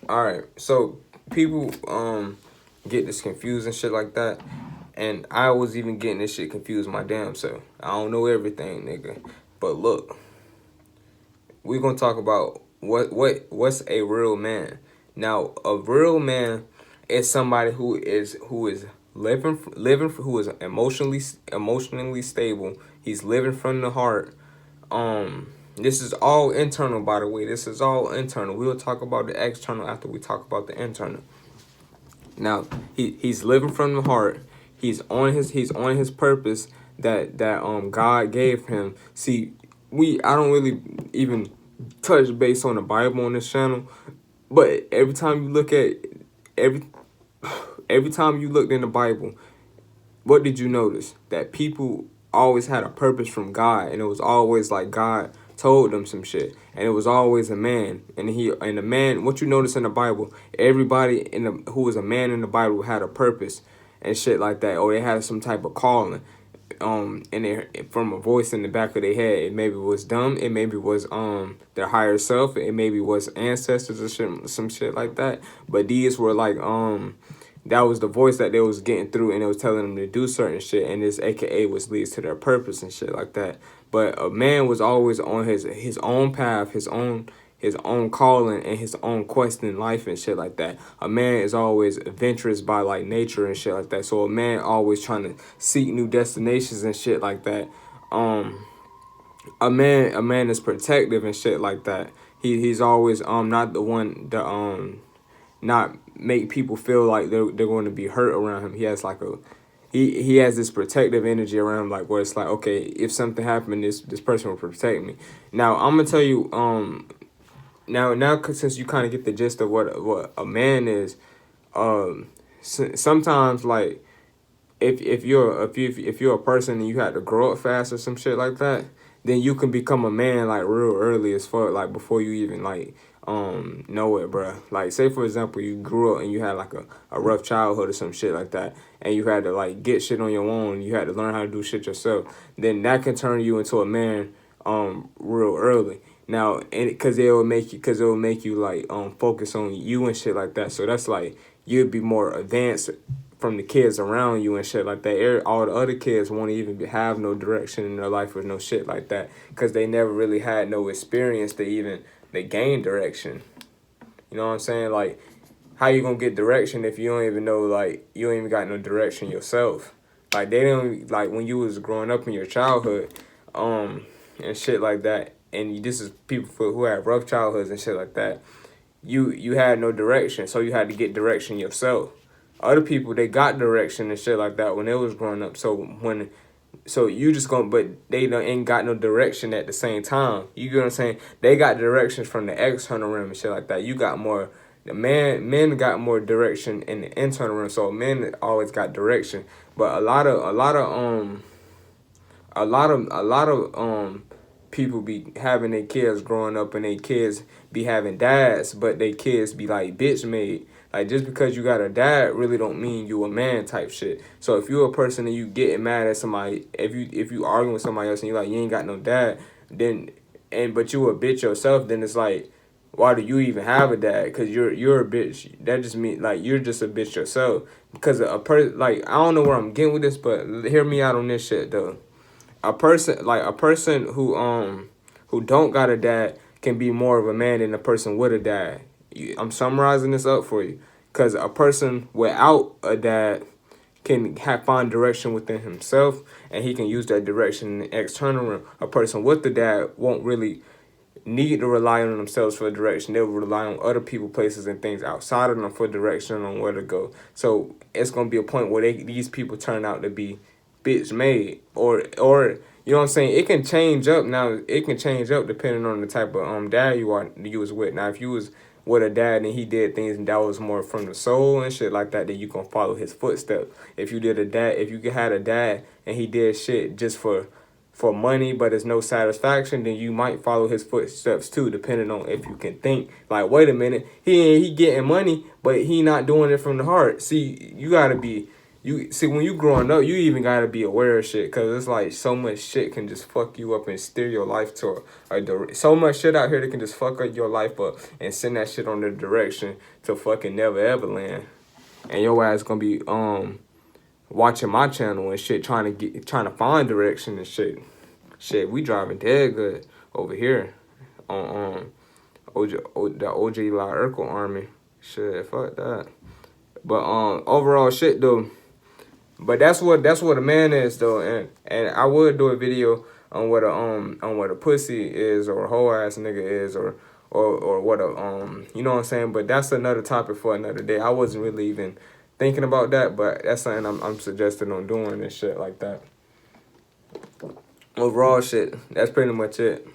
All right, so people get this confused and shit like that, and I was even getting this shit confused my damn self. I don't know everything, nigga, but look, we're gonna talk about what's a real man. Now, a real man is somebody who is living who is emotionally stable. He's living from the heart. This is all internal, by the way. This is all internal. We'll talk about the external after we talk about the internal. Now, he's living from the heart. He's on his purpose that God gave him. See, I don't really even touch base on the Bible on this channel, but every every time you looked in the Bible, what did you notice? That people always had a purpose from God, and it was always like God told them some shit, and it was always a man, and the man. What you notice in the Bible, everybody who was a man in the Bible had a purpose and shit like that, or they had some type of calling. And they from a voice in the back of their head. It maybe was dumb. It maybe was their higher self. It maybe was ancestors or shit, some shit like that. But these were like that was the voice that they was getting through, and it was telling them to do certain shit, and this AKA was leads to their purpose and shit like that. But a man was always on his own path, his own calling, and his own quest in life and shit like that. A man is always adventurous by like nature and shit like that. So a man always trying to seek new destinations and shit like that. Um, a man is protective and shit like that. He's always not the one to not make people feel like they're going to be hurt around him. He has like a he has this protective energy around him, like where it's like, okay, if something happened, this person will protect me. Now I'm gonna tell you now, 'cause since you kind of get the gist of what a man is, sometimes like if you're a person and you had to grow up fast or some shit like that, then you can become a man like real early as fuck, like before you even like know it, bruh. Like say for example, you grew up and you had like a rough childhood or some shit like that, and you had to like get shit on your own. You had to learn how to do shit yourself. Then that can turn you into a man real early. Now, and because it will make you like focus on you and shit like that. So that's like you'd be more advanced from the kids around you and shit like that. All the other kids won't even have no direction in their life or no shit like that because they never really had no experience to even they gain direction. You know what I'm saying? Like, how you gonna get direction if you don't even know, like, you don't even got no direction yourself? Like, they don't, like, when you was growing up in your childhood, and shit like that, and this is people who have rough childhoods and shit like that, you had no direction, so you had to get direction yourself. Other people, they got direction and shit like that when they was growing up. So you just gonna, but they don't ain't got no direction at the same time. You get what I'm saying? They got directions from the external realm and shit like that. You got more. Men got more direction in the internal realm. So men always got direction, but a lot of people be having their kids growing up and their kids be having dads, but their kids be like bitch made. Like just because you got a dad really don't mean you a man type shit. So if you're a person and you getting mad at somebody, if you arguing with somebody else and you like you ain't got no dad, then but you a bitch yourself, then it's like why do you even have a dad? Cause you're a bitch. That just means like you're just a bitch yourself. Because a person like I don't know where I'm getting with this, but hear me out on this shit though. A person who don't got a dad can be more of a man than a person with a dad. I'm summarizing this up for you, because a person without a dad can find direction within himself, and he can use that direction in the external realm. A person with the dad won't really need to rely on themselves for direction. They'll rely on other people, places, and things outside of them for direction on where to go. So it's gonna be a point where these people turn out to be bitch made, or you know what I'm saying. It can change up now. It can change up depending on the type of dad you was with. Now if you was with a dad and he did things and that was more from the soul and shit like that, then you can follow his footsteps. If you had a dad and he did shit just for money, but there's no satisfaction, then you might follow his footsteps too, depending on if you can think like, wait a minute, he getting money, but he not doing it from the heart. See, you see when you growing up, you even gotta be aware of shit, cause it's like so much shit can just fuck you up and steer your life to so much shit out here that can just fuck up your life up and send that shit on the direction to fucking never ever land. And your ass gonna be watching my channel and shit, trying to find direction and shit. Shit, we driving dead good over here on the OJ La Urkel Army. Shit, fuck that. But overall shit though. But that's what a man is though, and I would do a video on what a pussy is, or a whole ass nigga is, or what a you know what I'm saying. But that's another topic for another day. I wasn't really even thinking about that, but that's something I'm suggesting on doing and shit like that. Overall shit, that's pretty much it.